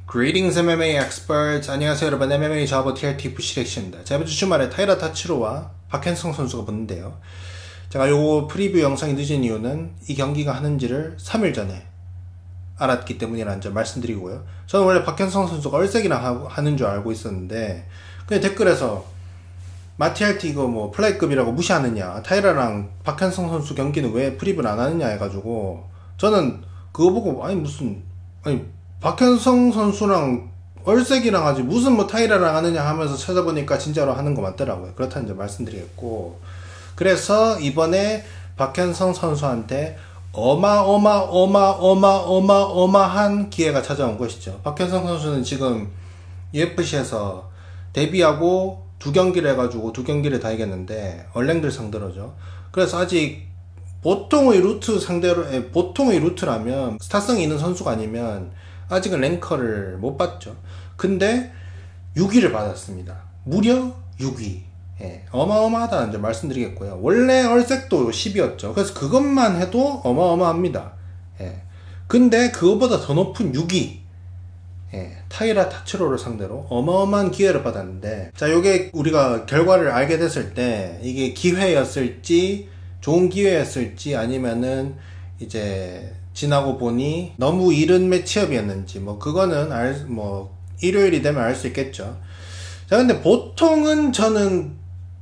Greetings MMA experts. 안녕하세요 여러분, MMA 자보 TRT 부시렉션입니다. 자, 이번 주 주말에 타이라 타츠로와 박현성 선수가 붙는데요. 제가 요거 프리뷰 영상이 늦은 이유는 이 경기가 하는지를 3일 전에 알았기 때문이라는 점 말씀드리고요. 저는 원래 박현성 선수가 얼색이랑 하는 줄 알고 있었는데, 그냥 댓글에서 마티알티 이거 뭐 플라이급이라고 무시하느냐, 타이라랑 박현성 선수 경기는 왜 프리뷰를 안 하느냐 해가지고, 저는 그거 보고 아니 박현성 선수랑 얼색이랑 하지 무슨 뭐 타이라랑 하느냐 하면서 찾아보니까 진짜로 하는 거 맞더라고요. 그렇다는 점 말씀드리겠고, 그래서 이번에 박현성 선수한테 어마어마한 기회가 찾아온 것이죠. 박현성 선수는 지금 UFC에서 데뷔하고 2경기를 해가지고 2경기를 다 이겼는데, 얼랭들 상대로죠. 그래서 아직 보통의 루트라면 스타성이 있는 선수가 아니면 아직은 랭커를 못 받죠. 근데 6위를 받았습니다. 무려 6위. 예, 어마어마하다는 점 말씀드리겠고요. 원래 얼색도 10위였죠. 그래서 그것만 해도 어마어마합니다. 예. 근데 그것보다 더 높은 6위. 예, 타이라 타츠로를 상대로 어마어마한 기회를 받았는데, 자, 요게 우리가 결과를 알게 됐을 때 이게 기회였을지 좋은 기회였을지 아니면은 이제 지나고 보니 너무 이른 매치업이었는지, 뭐 그거는 일요일이 되면 알 수 있겠죠. 자, 근데 보통은 저는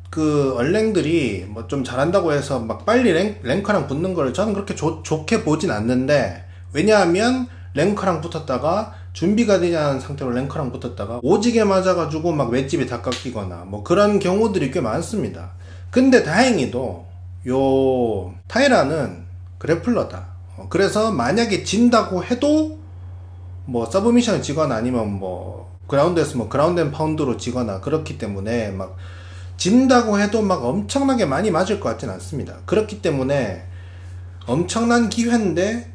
그 얼랭들이 뭐 좀 잘한다고 해서 막 빨리 랭커랑 붙는 걸 저는 그렇게 좋게 보진 않는데, 왜냐하면 랭커랑 붙었다가 준비가 되지 않은 상태로 랭커랑 붙었다가 오지게 맞아가지고 막 맷집이 다 깎이거나 뭐 그런 경우들이 꽤 많습니다. 근데 다행히도 요 타이라는 그래플러다. 그래서 만약에 진다고 해도 뭐 서브미션을 지거나 아니면 뭐 그라운드에서 뭐 그라운드 앤 파운드로 지거나 그렇기 때문에 막 진다고 해도 막 엄청나게 많이 맞을 것 같진 않습니다. 그렇기 때문에 엄청난 기회인데,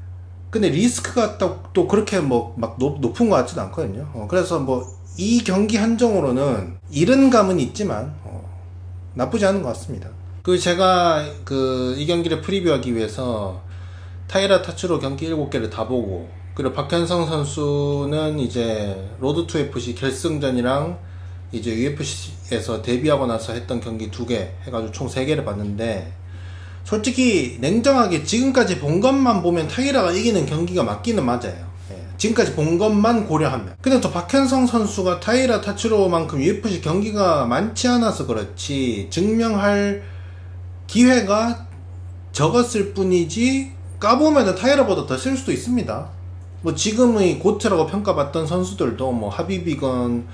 근데 리스크가 또 그렇게 뭐 막 높은 것 같지도 않거든요. 그래서 뭐 이 경기 한정으로는 이른 감은 있지만 나쁘지 않은 것 같습니다. 제가 이 경기를 프리뷰하기 위해서 타이라 타츠로 경기 7개를 다 보고, 그리고 박현성 선수는 이제 로드 투 UFC 결승전이랑 이제 UFC에서 데뷔하고 나서 했던 경기 2개 해가지고 총 3개를 봤는데, 솔직히 냉정하게 지금까지 본 것만 보면 타이라가 이기는 경기가 맞기는 맞아요. 예, 지금까지 본 것만 고려하면. 근데 또 박현성 선수가 타이라 타츠로만큼 UFC 경기가 많지 않아서 그렇지 증명할 기회가 적었을 뿐이지, 까보면은 타이라보다 더 쓸 수도 있습니다. 뭐 지금의 고트라고 평가받던 선수들도 뭐 하비비건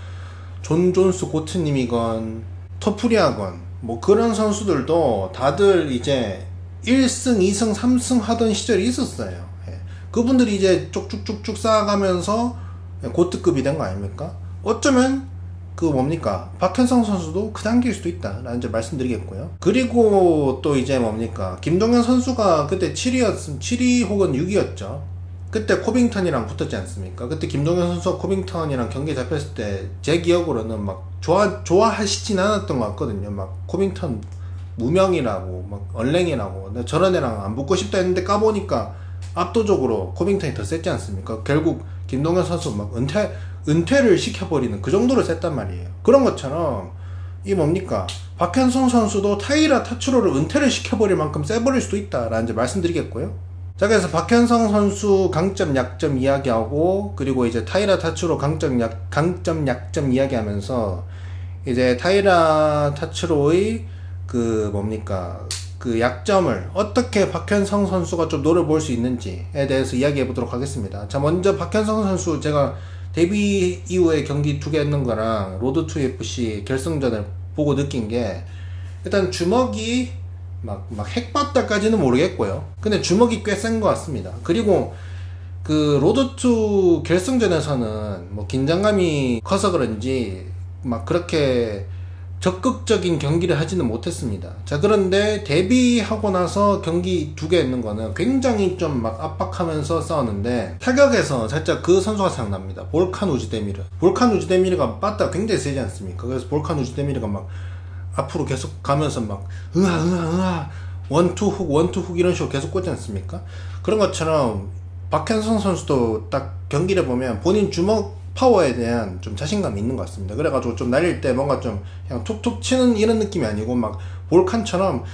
존 존스 고트님이건 터프리아건 뭐 그런 선수들도 다들 이제 1승, 2승, 3승 하던 시절이 있었어요. 예. 그분들이 이제 쭉쭉쭉쭉 쌓아가면서 고트급이 된 거 아닙니까? 어쩌면 박현성 선수도 그 단계일 수도 있다 라는 점 말씀드리겠고요. 그리고 또 이제 김동현 선수가 그때 7위 혹은 6위였죠. 그때 코빙턴이랑 붙었지 않습니까? 그때 김동현 선수가 코빙턴이랑 경기 잡혔을 때 제 기억으로는 막 좋아하시진 않았던 것 같거든요. 막 코빙턴 무명이라고 막 얼랭이라고 내가 저런 애랑 안 붙고 싶다 했는데, 까보니까 압도적으로 코빙턴이 더 셌지 않습니까? 결국 김동현 선수 막 은퇴를 시켜버리는 그 정도로 셌단 말이에요. 그런 것처럼 박현성 선수도 타이라 타츠로를 은퇴를 시켜버릴 만큼 세버릴 수도 있다라는 점 말씀드리겠고요. 자, 그래서 박현성 선수 강점 약점 이야기하고, 그리고 이제 타이라 타츠로 강점 약점 이야기하면서 이제 타이라 타츠로의 그 약점을 어떻게 박현성 선수가 좀 노려볼 수 있는지에 대해서 이야기해 보도록 하겠습니다. 자, 먼저 박현성 선수, 제가 데뷔 이후에 경기 2개 했는 거랑 로드 투 UFC 결승전을 보고 느낀 게, 일단 주먹이 막 핵봤다까지는 모르겠고요. 근데 주먹이 꽤 센 것 같습니다. 그리고 로드 투 결승전에서는 뭐 긴장감이 커서 그런지 막 그렇게 적극적인 경기를 하지는 못했습니다. 자, 그런데 데뷔하고 나서 경기 2개 했는 거는 굉장히 좀 막 압박하면서 싸웠는데, 타격에서 살짝 그 선수가 생각납니다. 볼칸 우즈데미르가 빠따가 굉장히 세지 않습니까? 그래서 볼칸 우즈데미르가 막 앞으로 계속 가면서 막 원투 훅 이런 식으로 계속 꽂지 않습니까? 그런 것처럼 박현성 선수도 딱 경기를 보면 본인 주먹 파워에 대한 좀 자신감이 있는 것 같습니다. 그래가지고 좀 날릴 때 뭔가 좀 그냥 툭툭 치는 이런 느낌이 아니고 막 볼칸처럼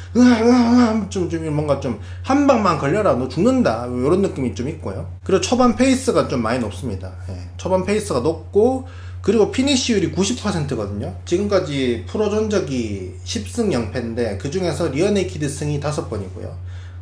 좀 뭔가 좀 한 방만 걸려라 너 죽는다 이런 느낌이 좀 있고요. 그리고 초반 페이스가 좀 많이 높습니다. 초반 페이스가 높고 그리고 피니쉬율이 90%거든요. 지금까지 프로 전적이 10승 0패인데 그 중에서 리어네이키드 승이 5번이고요.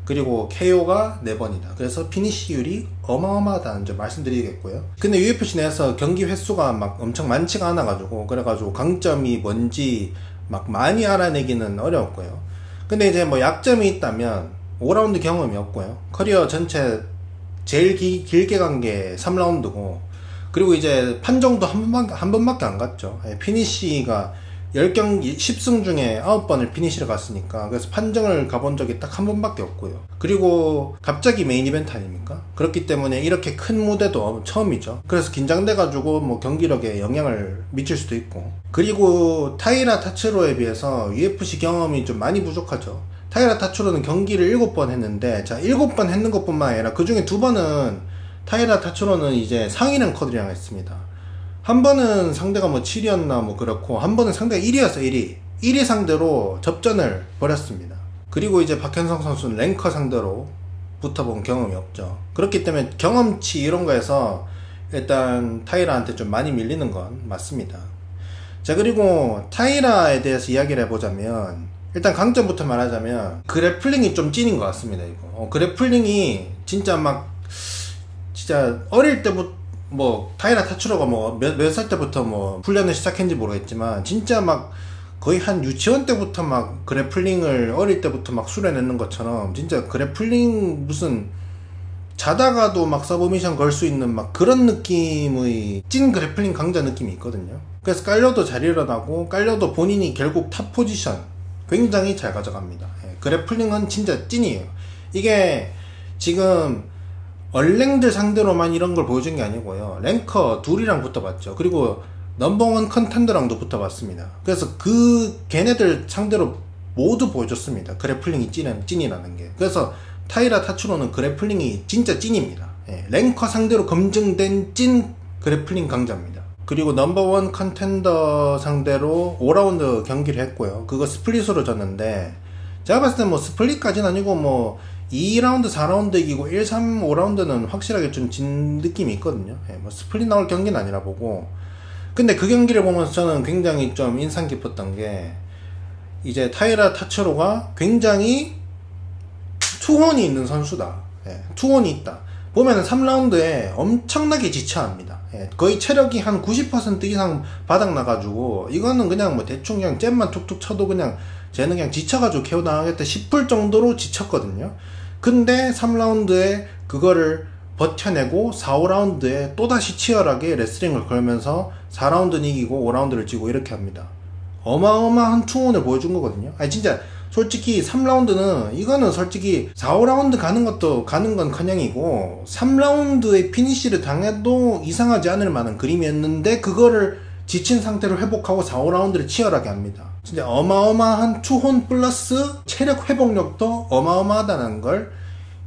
그리고 KO가 4번이다. 그래서 피니쉬율이 어마어마하다는 점 말씀드리겠고요. 근데 UFC 내에서 경기 횟수가 막 엄청 많지가 않아가지고 그래가지고 강점이 뭔지 막 많이 알아내기는 어려웠고요. 근데 이제 뭐 약점이 있다면 5라운드 경험이 없고요. 커리어 전체 제일 길게 간 게 3라운드고 그리고 이제 판정도 한 번밖에 안 갔죠. 피니쉬가 10경기 10승 중에 9번을 피니쉬를 갔으니까 그래서 판정을 가본 적이 딱 한 번밖에 없고요. 그리고 갑자기 메인 이벤트 아닙니까? 그렇기 때문에 이렇게 큰 무대도 처음이죠. 그래서 긴장돼가지고 뭐 경기력에 영향을 미칠 수도 있고 그리고 타이라 타츠로에 비해서 UFC 경험이 좀 많이 부족하죠. 타이라 타츠로는 경기를 7번 했는데 자 7번 했는 것 뿐만 아니라 그 중에 2번은 타이라 타츠로는 이제 상위 랭커들이랑 했습니다. 한 번은 상대가 뭐 7위였나 뭐 그렇고 한 번은 상대가 1위였어 1위 상대로 접전을 벌였습니다. 그리고 이제 박현성 선수는 랭커 상대로 붙어본 경험이 없죠. 그렇기 때문에 경험치 이런 거에서 일단 타이라한테 좀 많이 밀리는 건 맞습니다. 자 그리고 타이라에 대해서 이야기를 해보자면 일단 강점부터 말하자면 그래플링이 좀 찐인 것 같습니다. 이거 그래플링이 진짜 어릴 때부터 뭐 타이라 타츠로가 뭐 몇 살 때부터 뭐 훈련을 시작했는지 모르겠지만 진짜 막 거의 한 유치원 때부터 막 그래플링을 어릴 때부터 막 수련했는 것처럼 진짜 그래플링 무슨 자다가도 막 서브미션 걸 수 있는 막 그런 느낌의 찐 그래플링 강자 느낌이 있거든요. 그래서 깔려도 잘 일어나고 깔려도 본인이 결국 탑 포지션 굉장히 잘 가져갑니다. 그래플링은 진짜 찐이에요. 이게 지금 얼랭들 상대로만 이런 걸 보여준 게 아니고요. 랭커 둘이랑 붙어봤죠. 그리고 넘버원 컨텐더랑도 붙어봤습니다. 그래서 걔네들 상대로 모두 보여줬습니다. 그래플링이 찐이라는 게. 그래서 타이라 타츠로는 그래플링이 진짜 찐입니다. 랭커 상대로 검증된 찐 그래플링 강자입니다. 그리고 넘버원 컨텐더 상대로 5라운드 경기를 했고요. 그거 스플릿으로 졌는데 제가 봤을 때 뭐 스플릿까지는 아니고 뭐 2라운드, 4라운드 이기고 1, 3, 5라운드는 확실하게 좀 진 느낌이 있거든요. 뭐 스플릿 나올 경기는 아니라 보고. 근데 그 경기를 보면서 저는 굉장히 좀 인상 깊었던 게 이제 타이라 타츠로가 굉장히 투혼이 있는 선수다. 투혼이 있다. 보면은 3라운드에 엄청나게 지쳐합니다. 거의 체력이 한 90% 이상 바닥나가지고 이거는 그냥 뭐 대충 그냥 잼만 툭툭 쳐도 그냥 쟤는 그냥 지쳐가지고 KO 당하겠다 싶을 정도로 지쳤거든요. 근데 3라운드에 그거를 버텨내고 4, 5라운드에 또다시 치열하게 레슬링을 걸면서 4라운드는 이기고 5라운드를 지고 이렇게 합니다. 어마어마한 투혼을 보여준 거거든요. 아니 진짜 솔직히 3라운드는 이거는 솔직히 4, 5라운드 가는 건 커녕이고 3라운드에 피니쉬를 당해도 이상하지 않을 만한 그림이었는데 그거를 지친 상태로 회복하고 4, 5라운드를 치열하게 합니다. 진짜 어마어마한 투혼 플러스 체력 회복력도 어마어마하다는 걸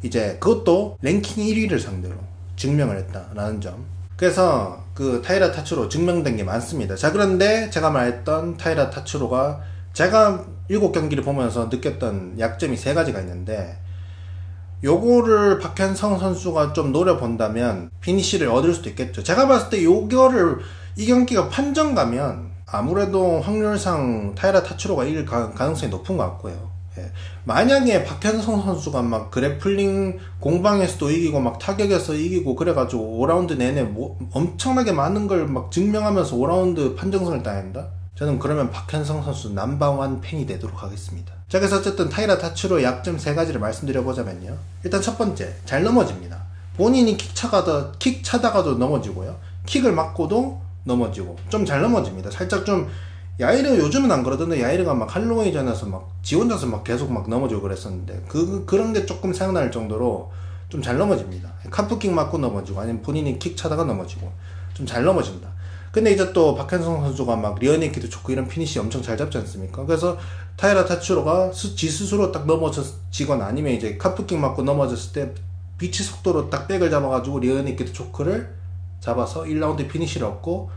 이제 그것도 랭킹 1위를 상대로 증명을 했다라는 점. 그래서 그 타이라 타츠로 증명된 게 많습니다. 자 그런데 제가 말했던 타이라 타츠로가 제가 7경기를 보면서 느꼈던 약점이 3가지가 있는데 요거를 박현성 선수가 좀 노려본다면 피니쉬를 얻을 수도 있겠죠. 제가 봤을 때 이 경기가 판정 가면 아무래도 확률상 타이라 타츠로가 이길 가능성이 높은 것 같고요. 만약에 박현성 선수가 막 그래플링 공방에서도 이기고 막 타격에서 이기고 그래가지고 5라운드 내내 뭐 엄청나게 많은 걸 막 증명하면서 5라운드 판정승을 따낸다? 저는 그러면 박현성 선수 넘버원 팬이 되도록 하겠습니다. 자 그래서 어쨌든 타이라 타츠로의 약점 3가지를 말씀드려보자면요. 일단 첫 번째, 잘 넘어집니다. 본인이 킥 차다가도 넘어지고요. 킥을 맞고도 넘어지고 좀 잘 넘어집니다. 살짝 좀 야이르 요즘은 안 그러던데 야이르가 막 할로윈전에서 막 지 혼자서 막 계속 막 넘어지고 그랬었는데 그런 게 조금 생각날 정도로 좀 잘 넘어집니다. 카프킥 맞고 넘어지고 아니면 본인이 킥 차다가 넘어지고 좀 잘 넘어진다. 근데 이제 또 박현성 선수가 막 리어네이키드 초크 이런 피니시 엄청 잘 잡지 않습니까? 그래서 타이라 타츠로가 지 스스로 딱 넘어지거나 아니면 이제 카프킥 맞고 넘어졌을 때 비치 속도로 딱 백을 잡아가지고 리어네이키드 초크를 잡아서 1라운드 피니시를 얻고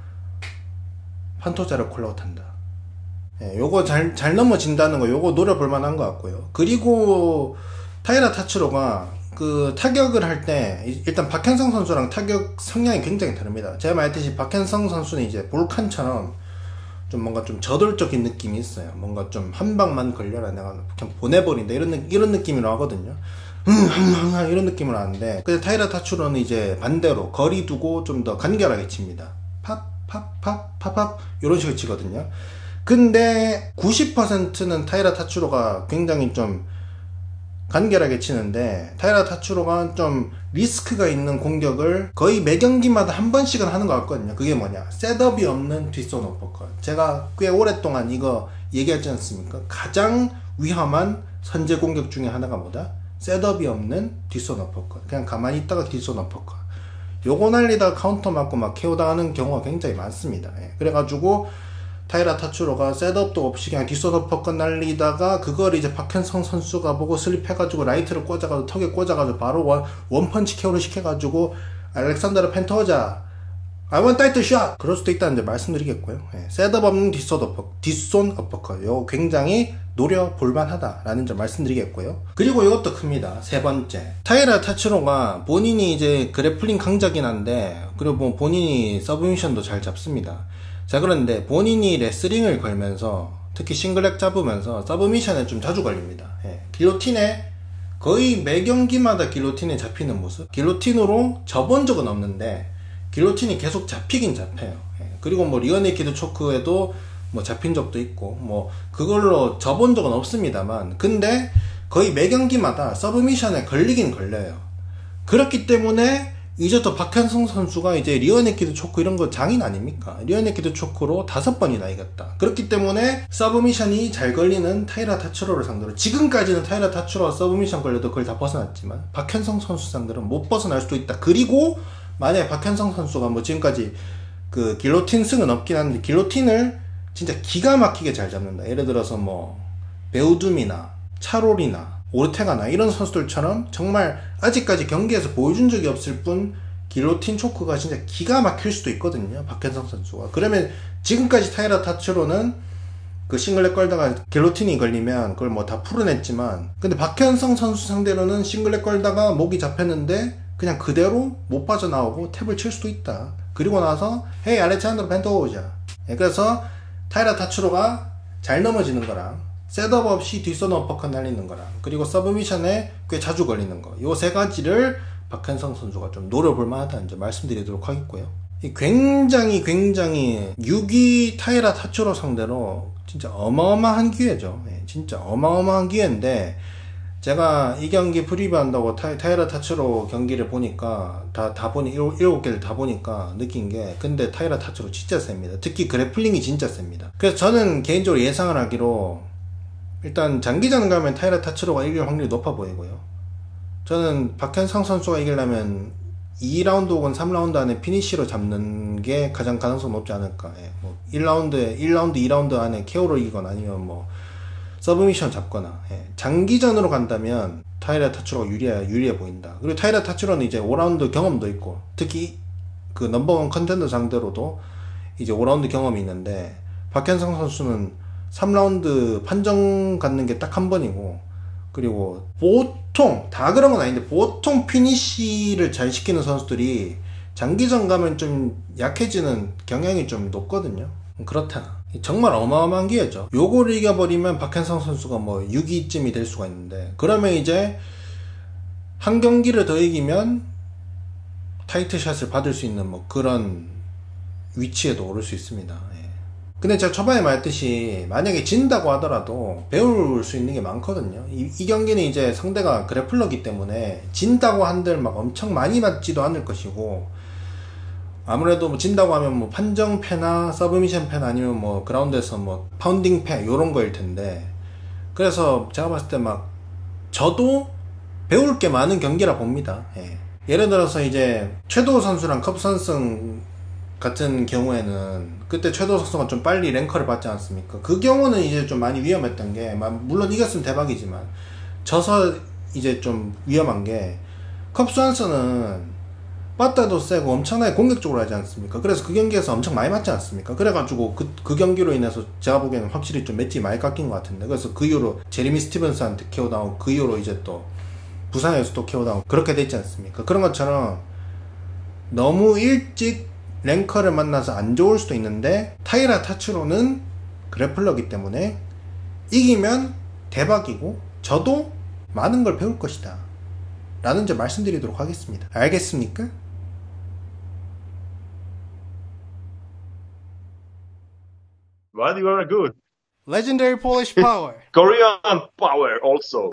판토자를 콜아웃 한다. 예, 요거 잘 넘어진다는 거 요거 노려볼 만한 것 같고요. 그리고 타이라 타츠로가 그 타격을 할 때 일단 박현성 선수랑 타격 성향이 굉장히 다릅니다. 제가 말했듯이 박현성 선수는 이제 볼칸처럼 좀 뭔가 좀 저돌적인 느낌이 있어요. 뭔가 좀 한 방만 걸려라 내가 그냥 보내버린다 이런 느낌으로 하거든요. 이런 느낌으로 하는데, 근데 타이라 타츠로는 이제 반대로 거리 두고 좀 더 간결하게 칩니다. 팝 이런 식으로 치거든요. 근데 90%는 타이라 타츠로가 굉장히 좀 간결하게 치는데, 타이라 타츠로가 좀 리스크가 있는 공격을 거의 매 경기마다 한 번씩은 하는 것 같거든요. 그게 뭐냐, 셋업이 없는 뒷손 어퍼컷. 제가 꽤 오랫동안 이거 얘기하지 않습니까? 가장 위험한 선제 공격 중에 하나가 뭐다? 셋업이 없는 뒷손 어퍼컷. 그냥 가만히 있다가 뒷손 어퍼컷. 요거 날리다가 카운터 맞고 막 KO 당하는 경우가 굉장히 많습니다. 예. 그래가지고 타이라 타츠로가 셋업도 없이 그냥 뒷손 어퍼컷 날리다가 그걸 이제 박현성 선수가 보고 슬립해가지고 라이트를 꽂아가지고 턱에 꽂아가지고 바로 원펀치 KO를 시켜가지고 알렉산더르 펜토자 I want title shot! 그럴 수도 있다는 점 말씀드리겠고요. 예. 셋업 없는 뒷손 어퍼컷. 요거 굉장히 노려볼만하다라는 점 말씀드리겠고요. 그리고 이것도 큽니다. 세 번째. 타이라 타츠로가 본인이 이제 그래플링 강자긴 한데, 그리고 뭐 본인이 서브미션도 잘 잡습니다. 자, 그런데 본인이 레슬링을 걸면서, 특히 싱글렉 잡으면서 서브미션에 좀 자주 걸립니다. 예. 길로틴에 거의 매 경기마다 길로틴에 잡히는 모습. 길로틴으로 접은 적은 없는데, 길로틴이 계속 잡히긴 잡혀요. 예. 그리고 뭐 리어네이키드 초크에도 뭐 잡힌 적도 있고 뭐 그걸로 접은 적은 없습니다만, 근데 거의 매 경기마다 서브미션에 걸리긴 걸려요. 그렇기 때문에 이제 또 박현성 선수가 이제 리어네이키드 초크 이런 거 장인 아닙니까? 리어네이키드 초크로 5번이나 이겼다. 그렇기 때문에 서브미션이 잘 걸리는 타이라 타츠로를 상대로, 지금까지는 타이라 타츠로가 서브미션 걸려도 그걸 다 벗어났지만 박현성 선수 상대로는 못 벗어날 수도 있다. 그리고 만약에 박현성 선수가 뭐 지금까지 그 길로틴 승은 없긴 한데 길로틴을 진짜 기가 막히게 잘 잡는다. 예를 들어서 뭐 베우둠이나 차롤이나 오르테가나 이런 선수들처럼 정말 아직까지 경기에서 보여준 적이 없을 뿐 길로틴 초크가 진짜 기가 막힐 수도 있거든요. 박현성 선수가. 그러면 지금까지 타이라 타츠로는 그 싱글렛 걸다가 길로틴이 걸리면 그걸 뭐 다 풀어냈지만, 근데 박현성 선수 상대로는 싱글렛 걸다가 목이 잡혔는데 그냥 그대로 못 빠져나오고 탭을 칠 수도 있다. 그리고 나서 헤이 알레찬드로 펜토자. 그래서 타이라 타츠로가 잘 넘어지는 거랑 셋업 없이 뒷손 어퍼컷 날리는 거랑 그리고 서브미션에 꽤 자주 걸리는 거, 요 세 가지를 박현성 선수가 좀 노려볼 만하다는 점 말씀드리도록 하겠고요. 굉장히 6위 타이라 타츠로 상대로 진짜 어마어마한 기회죠. 진짜 어마어마한 기회인데, 제가 이 경기 프리뷰 한다고 타이라 타츠로 경기를 보니까 다 보니 7개를 다 보니까 느낀 게, 근데 타이라 타츠로 진짜 셉니다. 특히 그래플링이 진짜 셉니다. 그래서 저는 개인적으로 예상을 하기로 일단 장기전 가면 타이라 타츠로가 이길 확률이 높아 보이고요. 저는 박현성 선수가 이기려면 2라운드 혹은 3라운드 안에 피니쉬로 잡는 게 가장 가능성 높지 않을까. 뭐 1라운드, 2라운드 안에 KO로 이기거나 아니면 뭐 서브미션 잡거나. 장기전으로 간다면 타이라 타츠로가 유리해 보인다. 그리고 타이라 타츠로는 이제 5라운드 경험도 있고, 특히 그 넘버원 컨텐더 상대로도 이제 5라운드 경험이 있는데, 박현성 선수는 3라운드 판정 갖는 게 딱 한 번이고, 그리고 보통 다 그런 건 아닌데 보통 피니쉬를 잘 시키는 선수들이 장기전 가면 좀 약해지는 경향이 좀 높거든요. 그렇다. 정말 어마어마한 기회죠. 요거를 이겨버리면 박현성 선수가 뭐 6위쯤이 될 수가 있는데, 그러면 이제 한 경기를 더 이기면 타이틀샷을 받을 수 있는 뭐 그런 위치에도 오를 수 있습니다. 근데 제가 초반에 말했듯이 만약에 진다고 하더라도 배울 수 있는 게 많거든요. 이 경기는 이제 상대가 그래플러기 때문에 진다고 한들 막 엄청 많이 맞지도 않을 것이고, 아무래도 뭐 진다고 하면 뭐 판정패나 서브미션 패나 아니면 뭐 그라운드에서 뭐 파운딩 패 요런 거일 텐데, 그래서 제가 봤을 때 막 저도 배울 게 많은 경기라 봅니다. 예를 들어서 이제 최도호 선수랑 컵 선승 같은 경우에는 그때 최도호 선수가 좀 빨리 랭커를 받지 않았습니까? 그 경우는 이제 좀 많이 위험했던 게, 물론 이겼으면 대박이지만 져서 이제 좀 위험한 게, 컵 선수는 빠따도 세고 엄청나게 공격적으로 하지 않습니까? 그래서 그 경기에서 엄청 많이 맞지 않습니까? 그래가지고 그 경기로 인해서 제가 보기에는 확실히 좀 맷집이 많이 깎인 것 같은데, 그래서 그 이후로 제리미 스티븐스한테 KO 당하고 그 이후로 이제 또 부상에서 또 KO 당하고 그렇게 됐지 않습니까? 그런 것처럼 너무 일찍 랭커를 만나서 안 좋을 수도 있는데, 타이라 타츠로는 그래플러기 때문에 이기면 대박이고 저도 많은 걸 배울 것이다 라는 점 말씀드리도록 하겠습니다. 알겠습니까? But you are good. Legendary Polish Power. Korean power also.